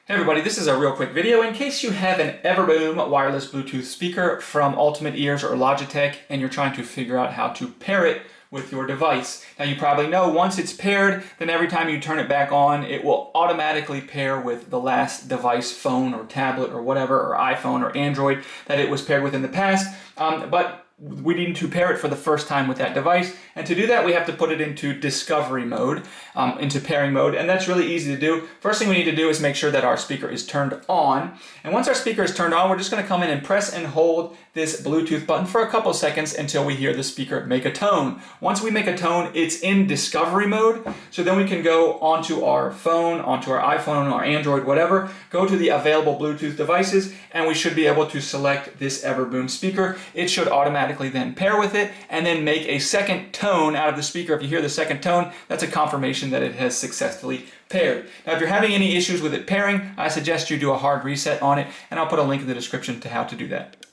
Hey everybody, this is a real quick video in case you have an Everboom wireless Bluetooth speaker from Ultimate Ears or Logitech and you're trying to figure out how to pair it with your device. Now you probably know once it's paired, then every time you turn it back on, it will automatically pair with the last device, phone or tablet or whatever, or iPhone or Android that it was paired with in the past. But we need to pair it for the first time with that device, and to do that we have to put it into discovery mode, into pairing mode, and that's really easy to do. First thing we need to do is make sure that our speaker is turned on, and once our speaker is turned on, we're just going to come in and press and hold this Bluetooth button for a couple seconds until we hear the speaker make a tone. Once we make a tone, it's in discovery mode, so then we can go onto our phone, onto our iPhone or Android, whatever, go to the available Bluetooth devices, and we should be able to select this Everboom speaker. It should automatically then pair with it and then make a second tone out of the speaker. If you hear the second tone, that's a confirmation that it has successfully paired. Now if you're having any issues with it pairing, I suggest you do a hard reset on it, and I'll put a link in the description to how to do that.